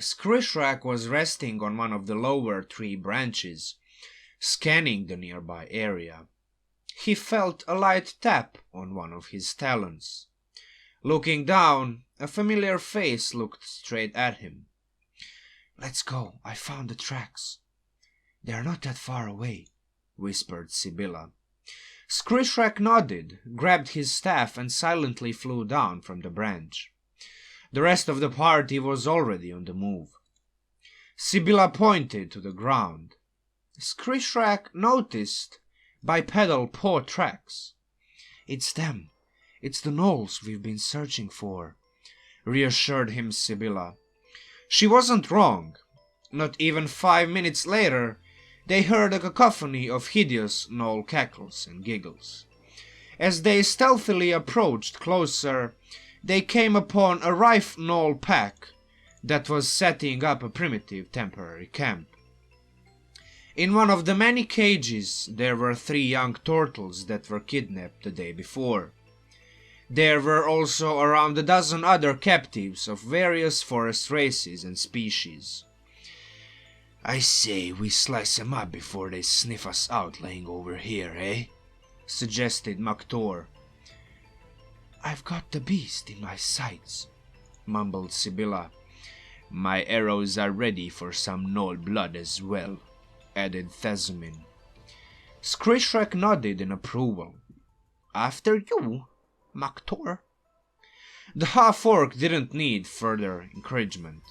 Skrishrak was resting on one of the lower tree branches, scanning the nearby area. He felt a light tap on one of his talons. Looking down, a familiar face looked straight at him. "Let's go, I found the tracks." "They are not that far away," whispered Sibylla. Skrishrak nodded, grabbed his staff and silently flew down from the branch. The rest of the party was already on the move. Sibylla pointed to the ground. Skrishrak noticed bipedal paw tracks. "It's them. It's the gnolls we've been searching for," reassured him Sibylla. She wasn't wrong. Not even 5 minutes later, they heard a cacophony of hideous gnoll cackles and giggles. As they stealthily approached closer, they came upon a rife gnoll pack that was setting up a primitive temporary camp. In one of the many cages, there were 3 young turtles that were kidnapped the day before. There were also around a dozen other captives of various forest races and species. "I say we slice 'em up before they sniff us out laying over here, eh?" suggested Maktor. "I've got the beast in my sights," mumbled Sibylla. "My arrows are ready for some gnoll blood as well," added Thezamin. Skrishrak nodded in approval. "After you, Maktor." The half-orc didn't need further encouragement.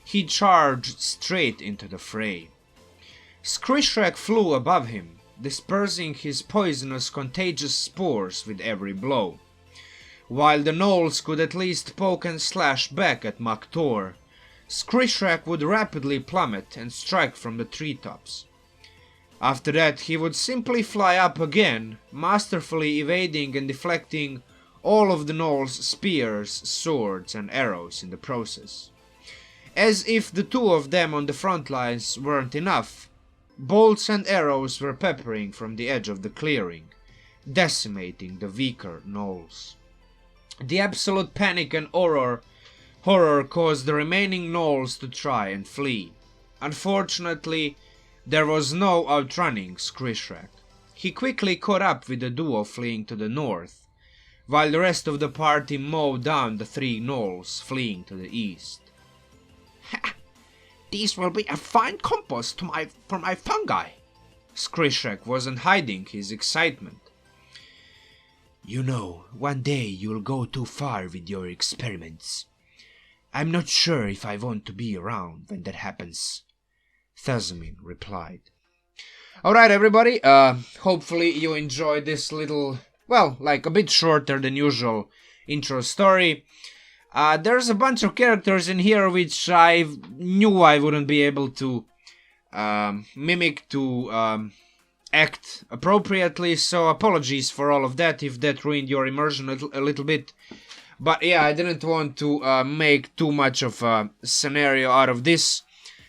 He charged straight into the fray. Skrishrak flew above him, dispersing his poisonous, contagious spores with every blow. While the gnolls could at least poke and slash back at Maktor, Skrishrak would rapidly plummet and strike from the treetops. After that, he would simply fly up again, masterfully evading and deflecting all of the gnolls' spears, swords, and arrows in the process. As if the 2 of them on the front lines weren't enough, bolts and arrows were peppering from the edge of the clearing, decimating the weaker gnolls. The absolute panic and horror caused the remaining gnolls to try and flee. Unfortunately, there was no outrunning Skrishrak. He quickly caught up with the duo fleeing to the north, while the rest of the party mowed down the 3 gnolls fleeing to the east. "Ha! These will be a fine compost for my fungi." Skrishrak wasn't hiding his excitement. "You know, one day you'll go too far with your experiments. I'm not sure if I want to be around when that happens," Thezamin replied. Alright everybody, hopefully you enjoyed this little, well, like a bit shorter than usual intro story. There's a bunch of characters in here which I knew I wouldn't be able to mimic, to act appropriately, so apologies for all of that if that ruined your immersion a little bit. But yeah, I didn't want to make too much of a scenario out of this,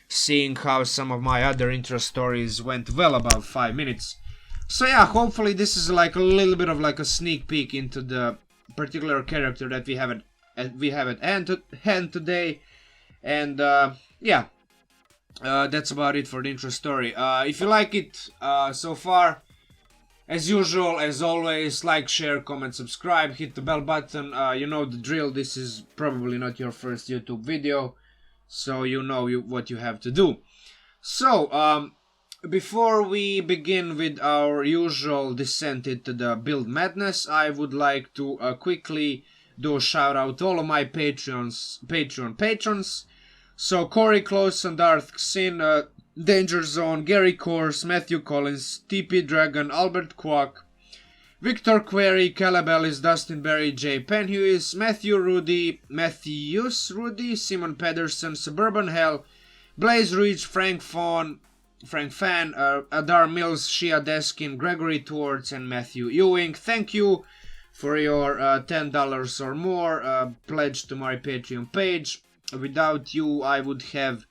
seeing how some of my other intro stories went well above 5 minutes. So yeah, hopefully this is like a little bit of like a sneak peek into the particular character that we have at hand today. And yeah, that's about it for the intro story. If you like it so far, as usual, as always, like, share, comment, subscribe, hit the bell button. You know the drill. This is probably not your first YouTube video, so you know what you have to do. So, before we begin with our usual descent into the build madness, I would like to quickly do a shout out to all of my Patreon patrons. So Cory Clausen, Darth Xin, Danger Zone, Gary Course, Matthew Collins, TP Dragon, Albert Kwak, Victor Query, Caleb Ellis, Dustin Berry, J. Panhuis, MATHEUS, RUDY, Simon Pedersen, SuburbanHell, Blaze Reach, Frank Fan, Adar Millz, Shea, Deskin, Gregory, Twarz, and Matthew Ewing. Thank you for your $10 or more pledge to my Patreon page. Without you, I would still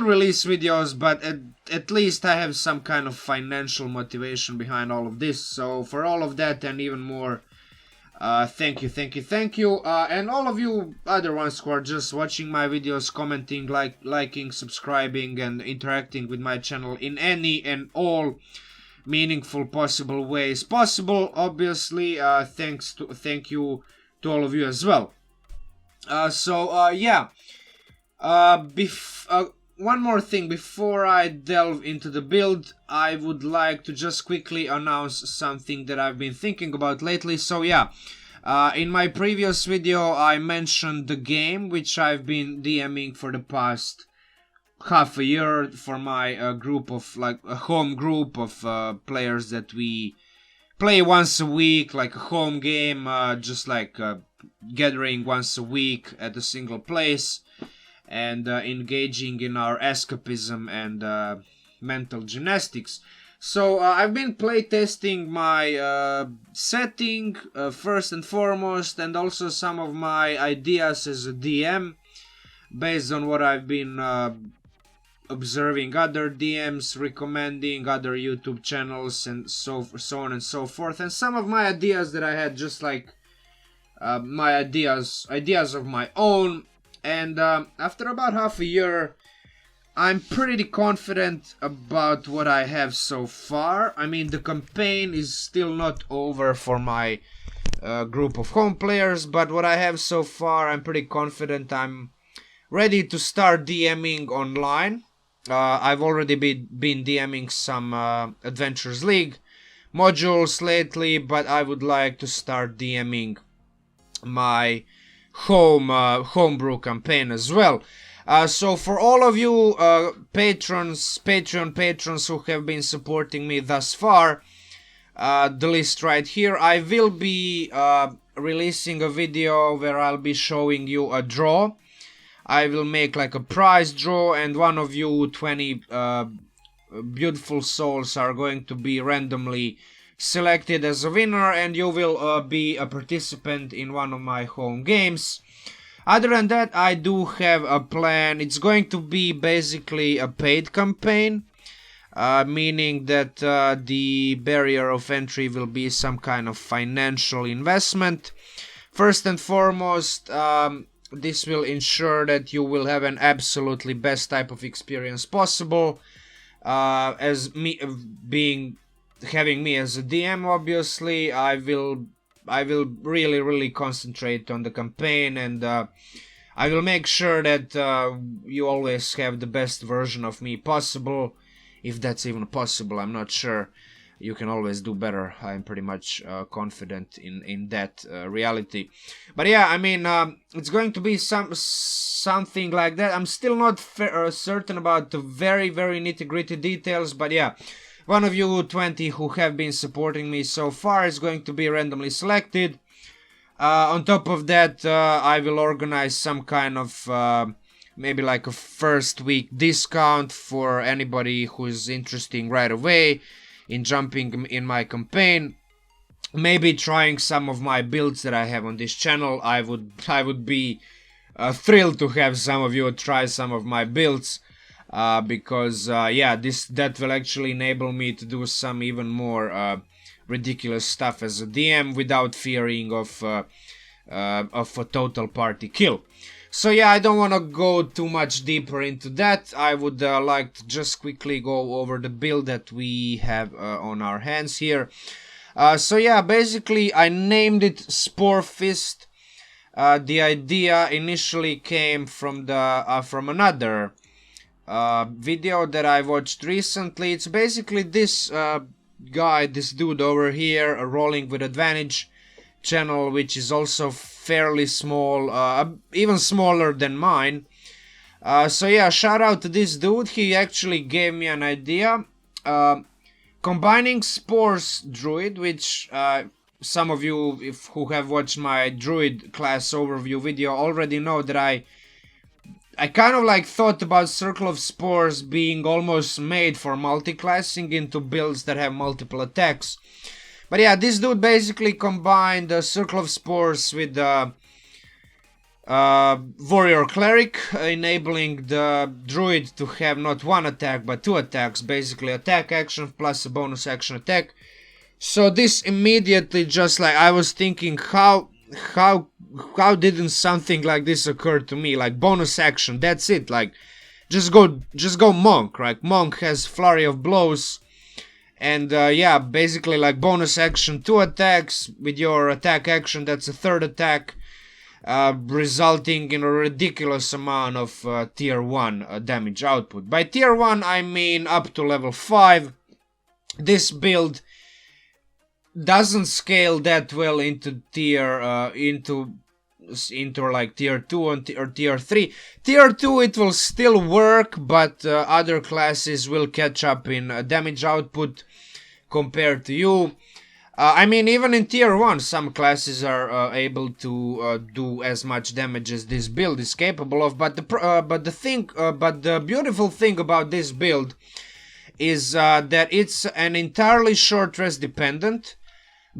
release videos, but at least I have some kind of financial motivation behind all of this. So for all of that and even more, Thank you. And all of you other ones who are just watching my videos, commenting, liking, subscribing, and interacting with my channel in any and all meaningful possible ways possible. Obviously, thank you to all of you as well. One more thing before I delve into the build, I would like to just quickly announce something that I've been thinking about lately. So yeah, in my previous video I mentioned the game which I've been DMing for the past half a year for my group of, like, a home group of players that we play once a week, like a home game, just like gathering once a week at a single place and engaging in our escapism and mental gymnastics. So I've been playtesting my setting first and foremost, and also some of my ideas as a DM based on what I've been observing other DMs, recommending other YouTube channels, and so on and so forth, and some of my ideas that I had, just like my ideas of my own. And after about half a year, I'm pretty confident about what I have so far. I mean, the campaign is still not over for my group of home players, but what I have so far, I'm pretty confident I'm ready to start DMing online. I've already been DMing some Adventures League modules lately, but I would like to start DMing my homebrew campaign as well. So for all of you Patreon patrons who have been supporting me thus far, the list right here, I will be releasing a video where I'll be showing you a draw. I will make like a prize draw, and one of you 20 beautiful souls are going to be randomly selected as a winner, and you will be a participant in one of my home games. Other than that, I do have a plan. It's going to be basically a paid campaign, meaning that the barrier of entry will be some kind of financial investment. First and foremost, this will ensure that you will have an absolutely best type of experience possible, as me having me as a DM. Obviously, I will really concentrate on the campaign, and I will make sure that you always have the best version of me possible, if that's even possible. I'm not sure. You can always do better. I'm pretty much confident in that reality. But yeah, I mean, it's going to be something like that. I'm still not certain about the very nitty-gritty details, but yeah, one of you 20 who have been supporting me so far is going to be randomly selected. On top of that, I will organize some kind of maybe like a first week discount for anybody who is interested right away in jumping in my campaign. Maybe trying some of my builds that I have on this channel. I would be thrilled to have some of you try some of my builds. Because yeah, that will actually enable me to do some even more ridiculous stuff as a DM without fearing of a total party kill. So yeah, I don't want to go too much deeper into that. I would like to just quickly go over the build that we have on our hands here. So yeah, basically I named it Sporefist. The idea initially came from another video that I watched recently. It's basically this guy, this dude over here, a Rolling with Advantage channel, which is also fairly small, even smaller than mine. So yeah, shout out to this dude. He actually gave me an idea, combining Spores Druid, which some of you who have watched my Druid class overview video already know that I kind of like thought about Circle of Spores being almost made for multi-classing into builds that have multiple attacks. But yeah, this dude basically combined the Circle of Spores with the Warrior Cleric, enabling the Druid to have not one attack but two attacks, basically attack action plus a bonus action attack. So this immediately, just like I was thinking, how didn't something like this occur to me? Like bonus action, that's it. Like just go monk, right? Monk has flurry of blows, and yeah, basically like bonus action, 2 attacks with your attack action. That's a third attack, resulting in a ridiculous amount of tier 1 damage output. By tier 1 I mean up to level 5. This build doesn't scale that well into tier into like tier 2 or tier 3. Tier 2 it will still work, but other classes will catch up in damage output compared to you. I mean, even in tier 1 some classes are able to do as much damage as this build is capable of, but the beautiful thing about this build is that it's an entirely short rest dependent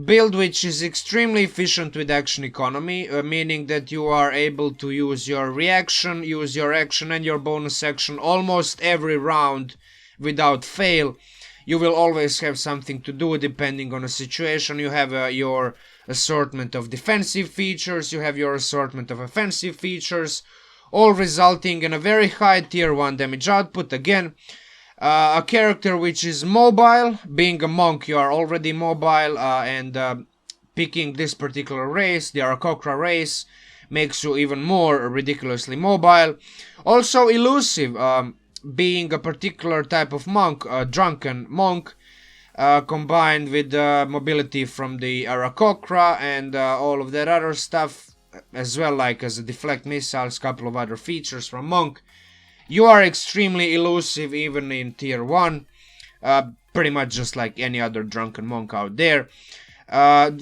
build, which is extremely efficient with action economy, meaning that you are able to use your reaction, use your action and your bonus action almost every round without fail. You will always have something to do depending on a situation. You have your assortment of defensive features, you have your assortment of offensive features, all resulting in a very high tier 1 damage output. Again, a character which is mobile. Being a monk, you are already mobile, and picking this particular race, the Aarakocra race, makes you even more ridiculously mobile. Also elusive, being a particular type of monk, a drunken monk, combined with mobility from the Aarakocra and all of that other stuff, as well, like as a deflect missiles, couple of other features from monk. You are extremely elusive even in tier 1, pretty much just like any other drunken monk out there,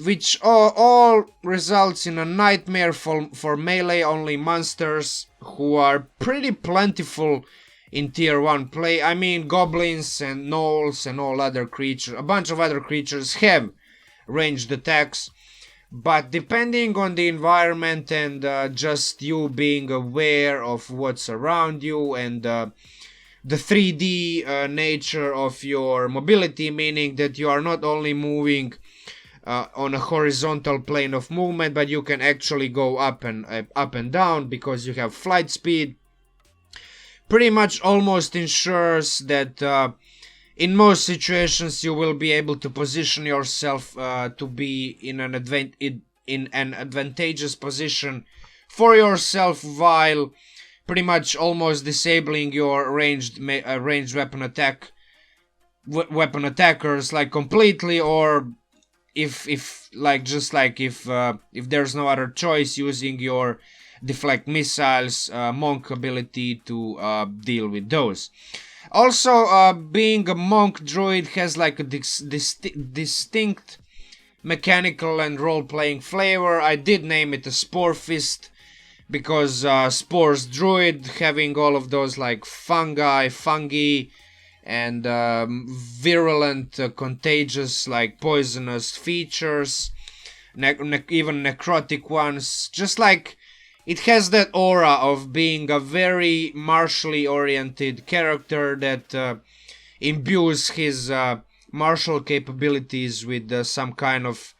which all results in a nightmare for melee only monsters who are pretty plentiful in tier 1 play. I mean, goblins and gnolls and all other creatures, a bunch of other creatures have ranged attacks. But depending on the environment and just you being aware of what's around you and the 3D nature of your mobility, meaning that you are not only moving on a horizontal plane of movement, but you can actually go up and down because you have flight speed, pretty much almost ensures that in most situations you will be able to position yourself to be in an advantageous position for yourself while pretty much almost disabling your ranged weapon attackers like completely, or if there's no other choice, using your deflect missiles monk ability to deal with those. Also, being a monk druid has like a distinct mechanical and role-playing flavor. I did name it a Sporefist because Spores druid, having all of those like fungi, and virulent, contagious, like poisonous features, even necrotic ones, just like it has that aura of being a very martially oriented character that imbues his martial capabilities with some kind of,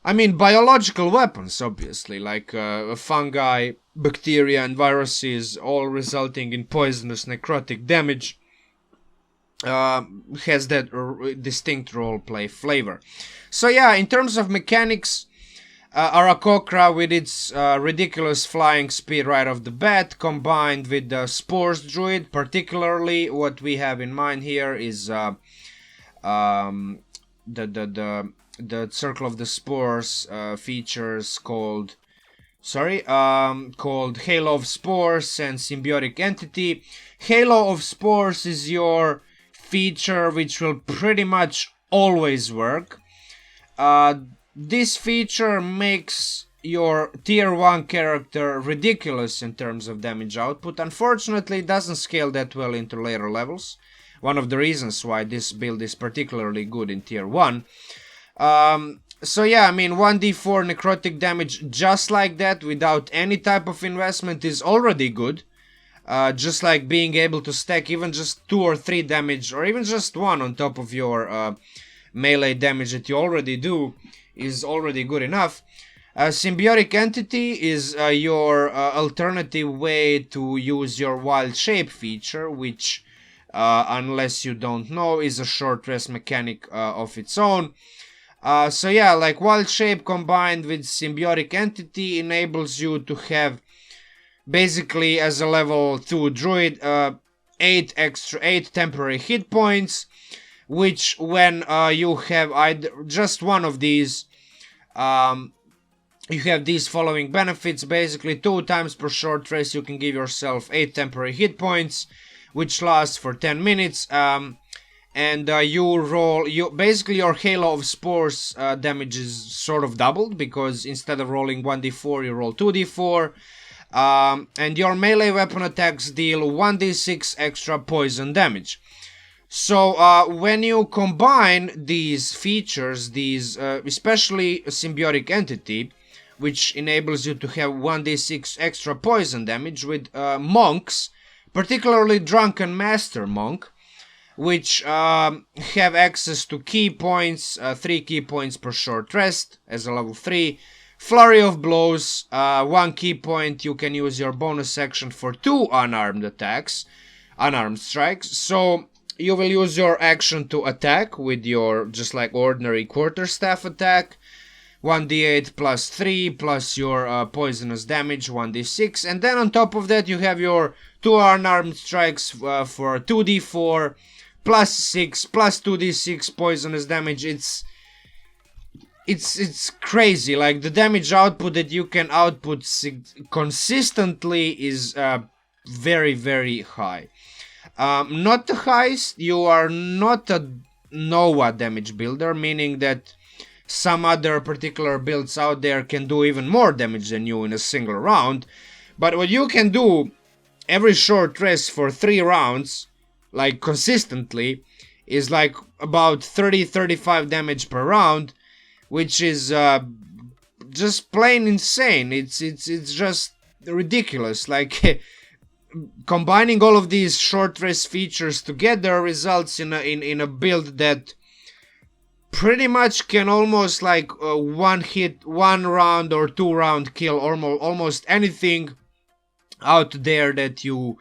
I mean, biological weapons, obviously, like fungi, bacteria, and viruses, all resulting in poisonous necrotic damage. Has that distinct roleplay flavor. So yeah, in terms of mechanics, Aarakocra with its ridiculous flying speed right off the bat, combined with the Spores druid, particularly what we have in mind here is the Circle of the Spores features called Halo of Spores and Symbiotic Entity. Halo of Spores is your feature which will pretty much always work. This feature makes your tier 1 character ridiculous in terms of damage output. Unfortunately, it doesn't scale that well into later levels. One of the reasons why this build is particularly good in tier 1. So yeah, I mean, 1d4 necrotic damage just like that without any type of investment is already good. Just like being able to stack even just 2 or 3 damage, or even just 1 on top of your melee damage that you already do is already good enough. Symbiotic Entity is your alternative way to use your Wild Shape feature, which, unless you don't know, is a short rest mechanic of its own. So yeah, like Wild Shape combined with Symbiotic Entity enables you to have, basically as a level 2 druid, 8 temporary hit points, which when you have either just one of these, you have these following benefits. Basically 2 times per short rest you can give yourself 8 temporary hit points, which lasts for 10 minutes, and basically your Halo of Spores damage is sort of doubled, because instead of rolling 1d4 you roll 2d4, and your melee weapon attacks deal 1d6 extra poison damage. So when you combine these features, especially a Symbiotic Entity, which enables you to have 1d6 extra poison damage, with monks, particularly Drunken Master Monk, which have access to key points, 3 key points per short rest as a level 3, Flurry of Blows, 1 key point, you can use your bonus action for 2 unarmed strikes, so you will use your action to attack with your, just like ordinary quarterstaff attack, 1d8 plus 3 plus your poisonous damage 1d6, and then on top of that you have your 2 unarmed strikes for 2d4 plus 6 plus 2d6 poisonous damage. It's crazy. Like, the damage output that you can output consistently is very, very high. Not the highest. You are not a Noah damage builder, meaning that some other particular builds out there can do even more damage than you in a single round. But what you can do every short rest for 3 rounds, like consistently, is like about 30-35 damage per round, which is just plain insane. It's just ridiculous. Like, combining all of these short rest features together results in a build that pretty much can almost like one round or 2 round kill almost anything out there that you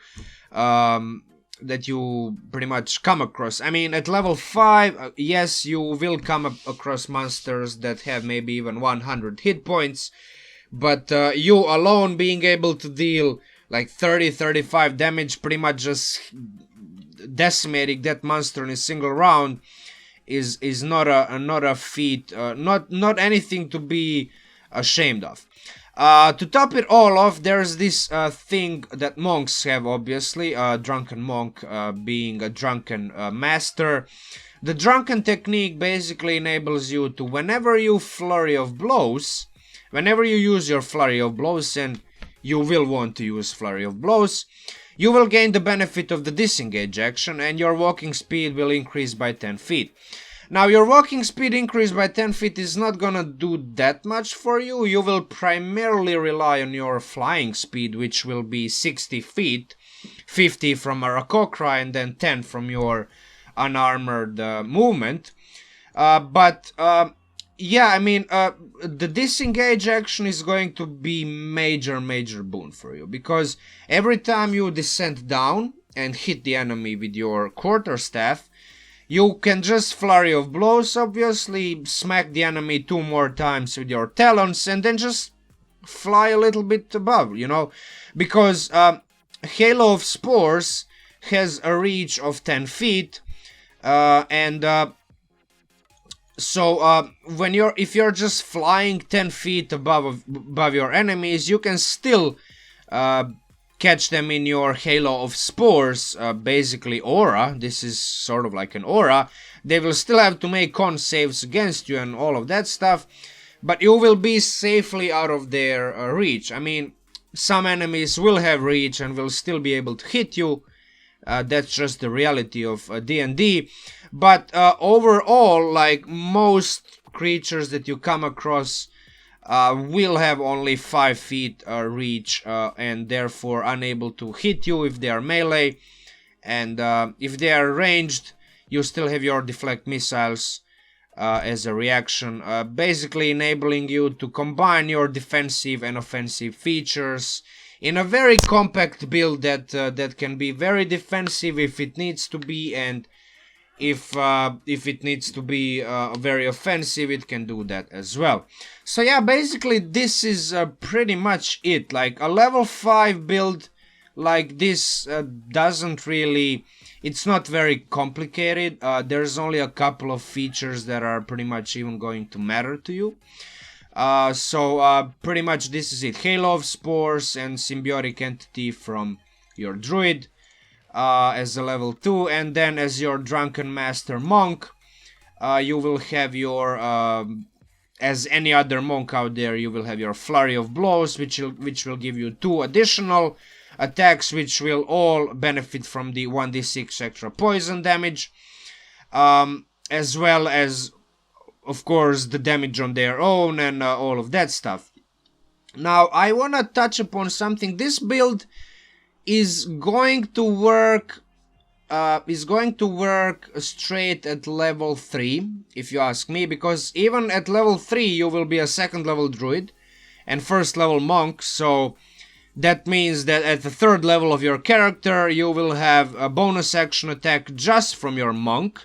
pretty much come across. I mean, at level 5, yes, you will come across monsters that have maybe even 100 hit points, but you alone being able to deal like 30-35 damage, pretty much just decimating that monster in a single round, is not a feat, not anything to be ashamed of. To top it all off, there's this thing that monks have, obviously, Drunken Monk being a drunken master. The drunken technique basically enables you to, whenever you use your Flurry of Blows, and you will want to use Flurry of Blows, you will gain the benefit of the disengage action, and your walking speed will increase by 10 feet. Now, your walking speed increase by 10 feet is not gonna do that much for you. You will primarily rely on your flying speed, which will be 60 feet, 50 from Aarakocra, and then 10 from your unarmored movement. Yeah, I mean, the disengage action is going to be major boon for you, because every time you descend down and hit the enemy with your quarterstaff, you can just Flurry of Blows, obviously, smack the enemy 2 more times with your talons, and then just fly a little bit above, you know, because Halo of Spores has a reach of 10 feet, so if you're just flying 10 feet above your enemies, you can still catch them in your Halo of Spores, basically aura. This is sort of like an aura. They will still have to make con saves against you and all of that stuff, but you will be safely out of their reach. I mean, some enemies will have reach and will still be able to hit you. That's just the reality of D&D. But overall, like, most creatures that you come across will have only 5 feet reach, and therefore unable to hit you if they are melee. And if they are ranged, you still have your deflect missiles, as a reaction, basically enabling you to combine your defensive and offensive features in a very compact build that can be very defensive if it needs to be, and if it needs to be very offensive, it can do that as well. So yeah, basically this is pretty much it. Like a level 5 build like this doesn't really... It's not very complicated. There's only a couple of features that are pretty much even going to matter to you. So pretty much this is it. Halo of Spores and Symbiotic Entity from your Druid as a level 2. And then as your Drunken Master Monk, you will have your... as any other monk out there, you will have your Flurry of Blows, which will give you 2 additional attacks, which will all benefit from the 1d6 extra poison damage, as well as, of course, the damage on their own and all of that stuff. Now, I want to touch upon something. This build is going to work straight at level 3, if you ask me, because even at level 3 you will be a 2nd level druid and 1st level monk, so that means that at the 3rd level of your character you will have a bonus action attack just from your monk,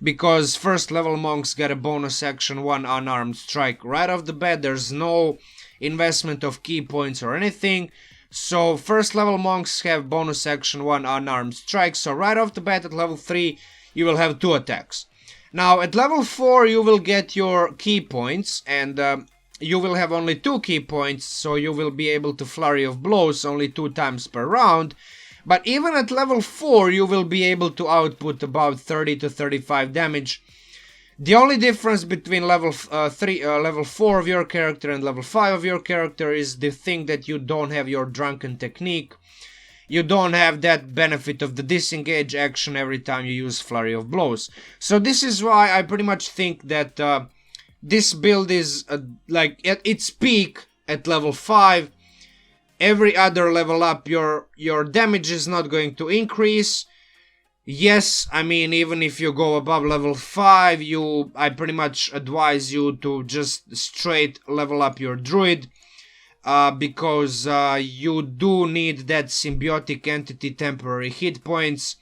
because 1st level monks get a bonus action 1 unarmed strike right off the bat. There's no investment of key points or anything. So 1st level monks have bonus action 1 unarmed strike, so right off the bat at level 3 you will have 2 attacks. Now at level 4 you will get your key points, and you will have only 2 key points, so you will be able to Flurry of Blows only 2 times per round. But even at level 4 you will be able to output about 30 to 35 damage. The only difference between level 4 of your character and level 5 of your character is the thing that you don't have your Drunken Technique. You don't have that benefit of the disengage action every time you use Flurry of Blows. So this is why I pretty much think that this build is like at its peak at level 5. Every other level up, your damage is not going to increase. Yes, I mean, even if you go above level 5, I pretty much advise you to just straight level up your druid, because you do need that symbiotic entity temporary hit points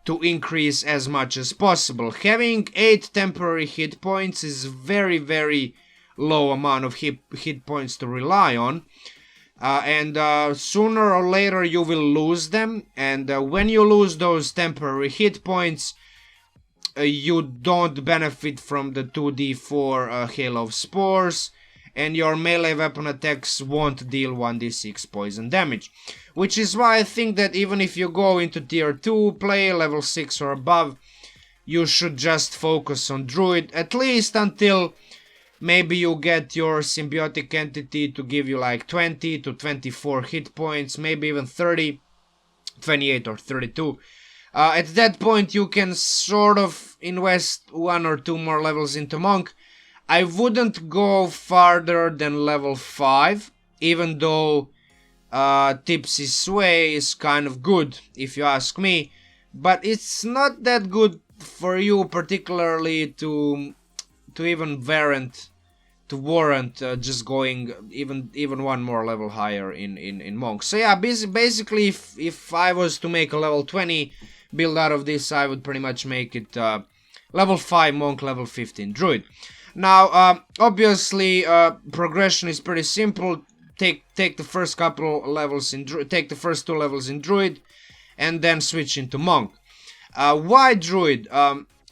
to increase as much as possible. Having 8 temporary hit points is very, very low amount of hit points to rely on. And sooner or later you will lose them, and when you lose those temporary hit points, you don't benefit from the 2d4 Hail of Spores, and your melee weapon attacks won't deal 1d6 poison damage. Which is why I think that even if you go into tier 2 play, level 6 or above, you should just focus on Druid, at least until maybe you get your symbiotic entity to give you like 20 to 24 hit points, maybe even 30, 28 or 32. At that point you can sort of invest 1 or 2 more levels into Monk. I wouldn't go farther than level 5, even though Tipsy Sway is kind of good, if you ask me. But it's not that good for you particularly to even warrant just going even 1 more level higher in Monk. So yeah, basically if I was to make a level 20 build out of this, I would pretty much make it level 5 Monk, level 15 Druid. Now obviously progression is pretty simple. Take the first couple levels in take the first 2 levels in Druid, and then switch into Monk. Why Druid?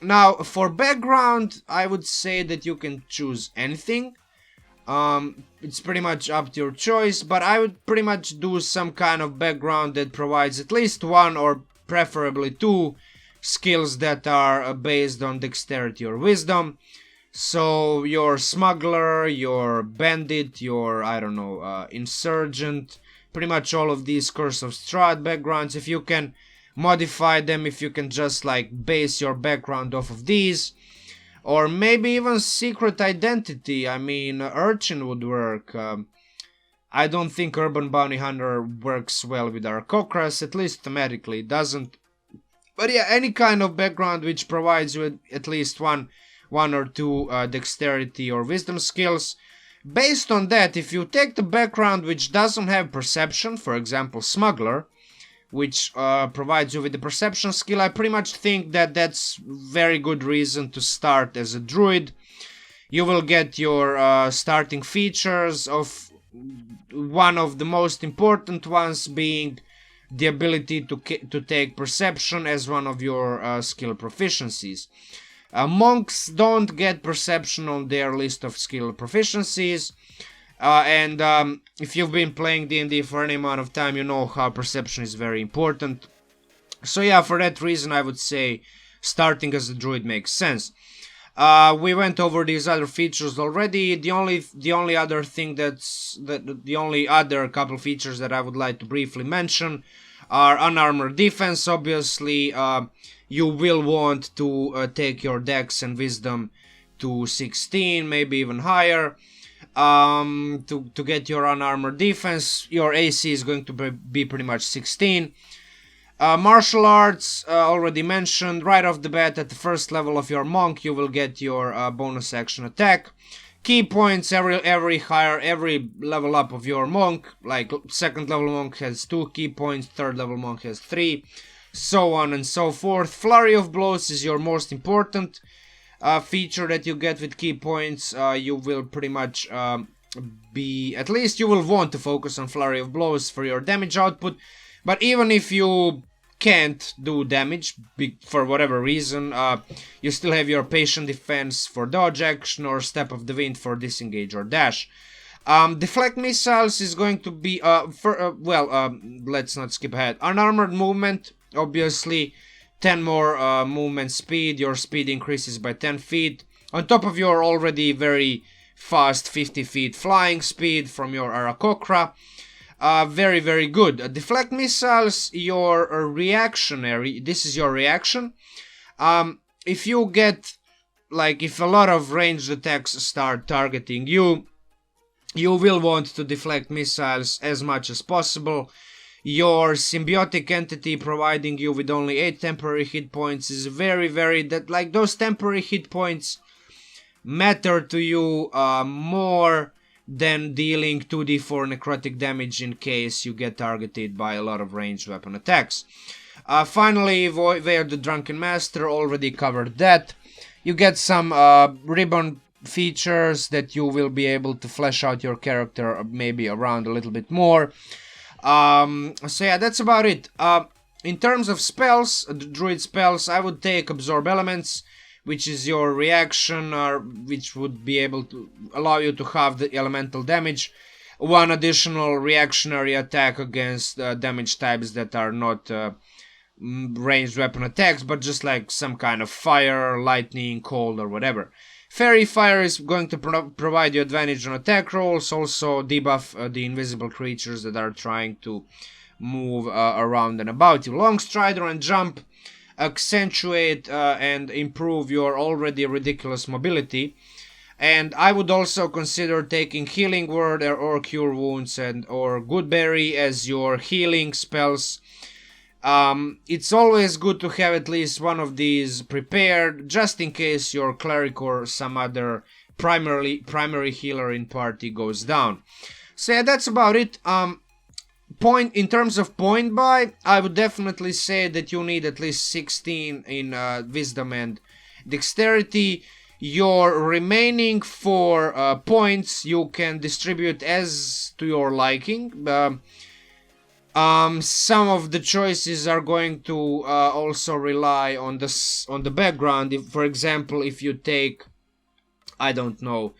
Now, for background, I would say that you can choose anything. It's pretty much up to your choice, but I would pretty much do some kind of background that provides at least 1 or preferably 2 skills that are based on dexterity or wisdom. So, your smuggler, your bandit, your, I don't know, insurgent, pretty much all of these Curse of Strahd backgrounds, if you can modify them, if you can just like base your background off of these, or maybe even secret identity. I mean, Urchin would work. I don't think Urban Bounty Hunter works well with Aarakocra, at least thematically it doesn't. But yeah, any kind of background which provides you with at least one 1 or 2 dexterity or wisdom skills. Based on that, if you take the background which doesn't have perception, for example smuggler, which provides you with the perception skill, I pretty much think that that's very good reason to start as a druid. You will get your starting features, of one of the most important ones being the ability to take perception as one of your skill proficiencies. Monks don't get perception on their list of skill proficiencies, and if you've been playing D&D for any amount of time, you know how perception is very important. So yeah, for that reason I would say starting as a druid makes sense. We went over these other features already. The only other thing the only other couple features that I would like to briefly mention are unarmored defense. Obviously, you will want to take your dex and wisdom to 16, maybe even higher, to get your unarmored defense. Your AC is going to be pretty much 16. Martial arts, already mentioned. Right off the bat, at the first level of your monk, you will get your bonus action attack. Key points every level up of your monk. Like second level monk has 2 key points, third level monk has 3, so on and so forth. Flurry of blows is your most important feature that you get with key points. You will pretty much at least you will want to focus on flurry of blows for your damage output. But even if you can't do damage for whatever reason, you still have your patient defense for dodge action or step of the wind for disengage or dash. Deflect missiles is going to be let's not skip ahead. Unarmored movement, obviously 10 more movement speed. Your speed increases by 10 feet on top of your already very fast 50 feet flying speed from your Aarakocra. Very, very good. Deflect missiles, your reactionary. This is your reaction. If you get, if a lot of ranged attacks start targeting you, you will want to deflect missiles as much as possible. Your symbiotic entity providing you with only 8 temporary hit points is very, very, those temporary hit points matter to you more than dealing 2d4 necrotic damage in case you get targeted by a lot of ranged weapon attacks. Finally, Ewing the Drunken Master, already covered that. You get some ribbon features that you will be able to flesh out your character maybe around a little bit more. So yeah, that's about it. In terms of spells, druid spells, I would take Absorb Elements, which is your reaction, which would be able to allow you to have the elemental damage. One additional reactionary attack against damage types that are not ranged weapon attacks, but just like some kind of fire, lightning, cold, or whatever. Fairy Fire is going to provide you advantage on attack rolls, also debuff the invisible creatures that are trying to move around and about you. Long Strider and Jump accentuate and improve your already ridiculous mobility. And I would also consider taking Healing Word or Cure Wounds or Goodberry as your healing spells. It's always good to have at least one of these prepared, just in case your cleric or some other primary healer in party goes down. So yeah, that's about it. In terms of point buy, I would definitely say that you need at least 16 in wisdom and dexterity. Your remaining 4 points you can distribute as to your liking. Some of the choices are going to also rely on the background. For example, if you take, I don't know,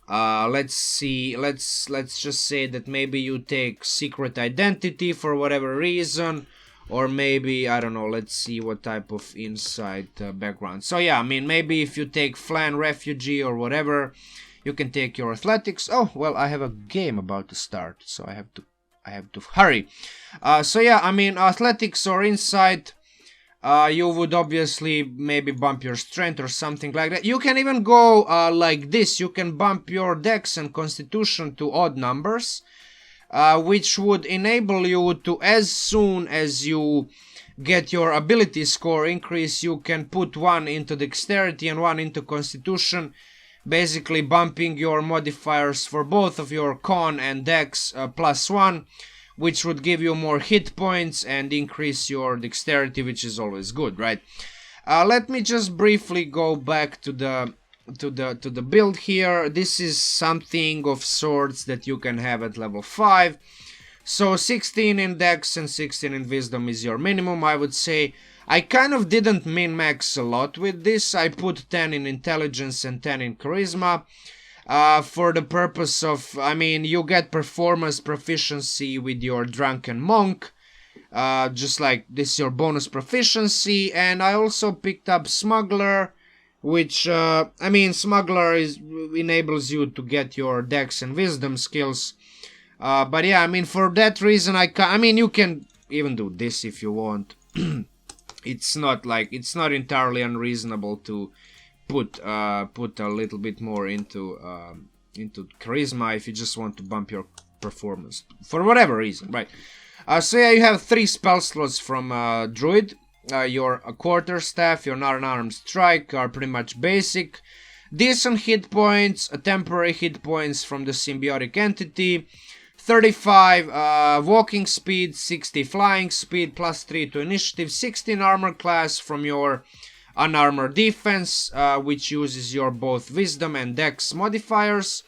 let's just say that maybe you take Secret Identity for whatever reason, or maybe, I don't know, let's see what type of insight background. So yeah, I mean, maybe if you take Flan Refugee or whatever, you can take your Athletics. Oh, well, I have a game about to start, so I have to hurry. So yeah, I mean, Athletics or Insight, you would obviously maybe bump your Strength or something like that. You can even go like this. You can bump your Dex and Constitution to odd numbers, which would enable you to, as soon as you get your ability score increase, you can put one into dexterity and one into constitution, basically bumping your modifiers for both of your con and dex +1, which would give you more hit points and increase your dexterity, which is always good, right? Let me just briefly go back to the build here. This is something of sorts that you can have at level 5. So 16 in dex and 16 in wisdom is your minimum, I would say. I kind of didn't min-max a lot with this. I put 10 in intelligence and 10 in charisma. For the purpose of, I mean, you get performance proficiency with your Drunken Monk. Just like this is your bonus proficiency. And I also picked up Smuggler, which, I mean, Smuggler enables you to get your dex and wisdom skills. But yeah, I mean, for that reason, I mean, you can even do this if you want. It's not entirely unreasonable to put a little bit more into charisma if you just want to bump your performance for whatever reason, right? So yeah, you have 3 spell slots from Druid. Your quarterstaff, your unarmed strike are pretty much basic. Decent hit points, temporary hit points from the symbiotic entity. 35 walking speed, 60 flying speed, +3 to initiative, 16 armor class from your unarmored defense, which uses your both wisdom and dex modifiers.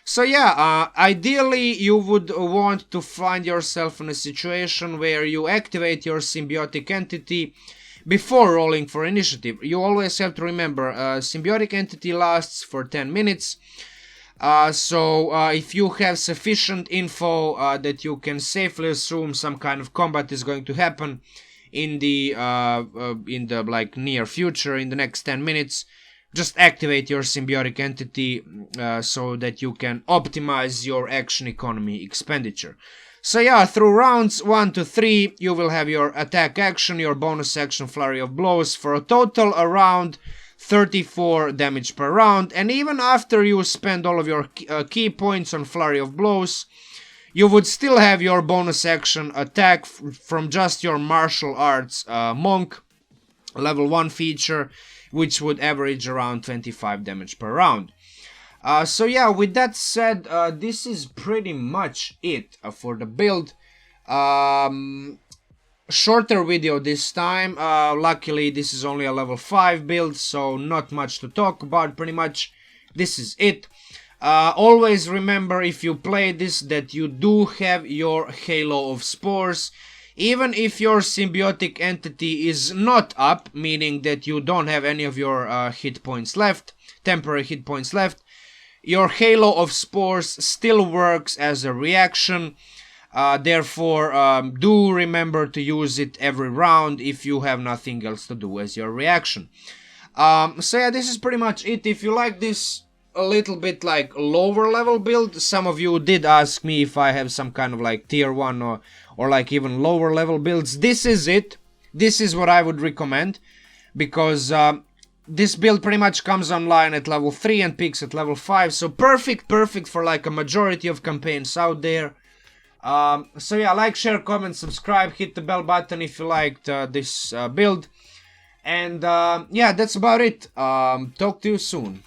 So yeah, ideally you would want to find yourself in a situation where you activate your symbiotic entity before rolling for initiative. You always have to remember, symbiotic entity lasts for 10 minutes. So if you have sufficient info that you can safely assume some kind of combat is going to happen in the like near future, in the next 10 minutes, just activate your symbiotic entity so that you can optimize your action economy expenditure. So yeah, through rounds 1 to 3, you will have your attack action, your bonus action, flurry of blows, for a total around 34 damage per round. And even after you spend all of your key points on flurry of blows, you would still have your bonus action attack from just your martial arts monk level 1 feature, which would average around 25 damage per round. So yeah, with that said, this is pretty much it for the build. Shorter video this time. Luckily this is only a level 5 build, so not much to talk about. Pretty much this is it. Always remember, if you play this, that you do have your Halo of Spores. Even if your symbiotic entity is not up, meaning that you don't have any of your hit points left, temporary hit points left, your Halo of Spores still works as a reaction. Therefore, do remember to use it every round if you have nothing else to do as your reaction. So yeah, this is pretty much it. If you like this a little bit like lower level build, some of you did ask me if I have some kind of like tier 1 or like even lower level builds. This is it. This is what I would recommend, because this build pretty much comes online at level 3 and peaks at level 5. So perfect for like a majority of campaigns out there. So yeah, like, share, comment, subscribe, hit the bell button if you liked this build. And yeah, that's about it. Talk to you soon.